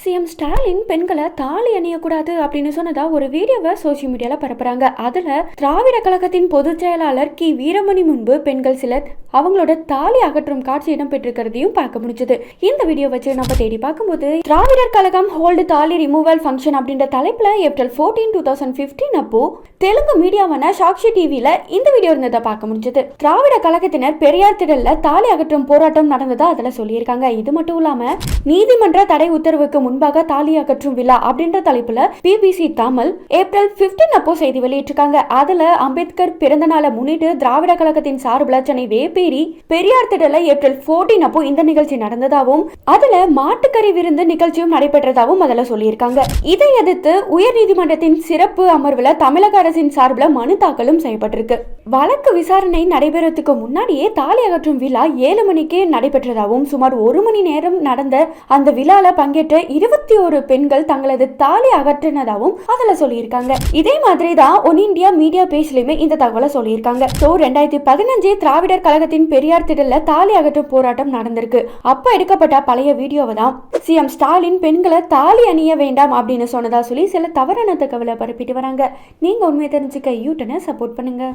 CM Stalin பெண்களை தாலி அணியக்கூடாது அப்படின்னு சொன்னதா ஒரு வீடியோவை சோசியல் மீடியால பரப்புறாங்க. அதுல திராவிட கழகத்தின் பொதுச் செயலாளர் கி வீரமணி முன்பு பெண்கள் சிலர் அவங்களோட தாலி அகற்றும் காட்சி இடம் பெற்றிருக்கிறதையும் பார்க்க முடிஞ்சது. இந்த வீடியோ வச்சு நம்ம தேடி பார்க்கும்போது திராவிடர் கழகம் ஹோல்டு தாலி ரிமூவல் ஃபங்க்ஷன் அப்படின்ற தலைப்புல ஏப்ரல் 14, 2015 அப்போ தெலுங்கு மீடியாவான சாக்ஷி டிவில இந்த வீடியோ இருந்ததை பார்க்க முடிஞ்சது. திராவிட கழகத்தினர் பெரியார் திடல்ல தாலி அகற்றும் போராட்டம் நடந்ததா அதுல சொல்லியிருக்காங்க. இது மட்டும் இல்லாம நீதிமன்ற தடை உத்தரவுக்கு முன்பாக தாலி அகற்றும் விழா அப்படின்ற தலைப்புல பிபிசி தமிழ் ஏப்ரல் 15 அப்போ செய்தி வெளியிட்டிருக்காங்க. அதுல அம்பேத்கர் பிறந்த நாளை முன்னிட்டு திராவிட கழகத்தின் சார்பில் சென்னை வேப்பேரி பெரியார் திடல்ல ஏப்ரல் 14 அப்போ இந்த நிகழ்ச்சி நடந்ததாகவும் அதுல மாட்டுக்கறி விருந்து நிகழ்ச்சியும் நடைபெற்றதாகவும் அதுல சொல்லியிருக்காங்க. இதை எதிர்த்து உயர் நீதிமன்றத்தின் சிறப்பு அமர்வுல தமிழக அரசின் சார்பில் மனு தாக்கலும் செய்யப்பட்டிருக்கு. வழக்கு விசாரணை நடைபெறதுக்கு முன்னாடியே தாலி அகற்றும் விழா 7 மணிக்கு நடைபெற்றதாகவும் சுமார் 1 மணி நேரம் நடந்த அந்த விழால பங்கேற்ற 21 பெண்கள் தங்களது தாலி அகற்றினதாகவும் அதுல சொல்லியிருக்காங்க. இதே மாதிரி தான் ஒன் இந்தியா மீடியா பேஜ்லயுமே இந்த தகவலை சொல்லியிருக்காங்க. 2015 திராவிடர் கழகத்தின் பெரியார் திடல்ல தாலி அகற்றும் போராட்டம் நடந்திருக்கு. அப்ப எடுக்கப்பட்ட பழைய வீடியோவை தான் சிஎம் ஸ்டாலின் பெண்களை தாலி அணிய வேண்டாம் அப்படின்னு சொன்னதா சொல்லி சில தவறான தகவலை பரப்பிட்டு வராங்க. நீங்க உண்மையை தெரிஞ்சுக்க யூடியூனை சப்போர்ட் பண்ணுங்க.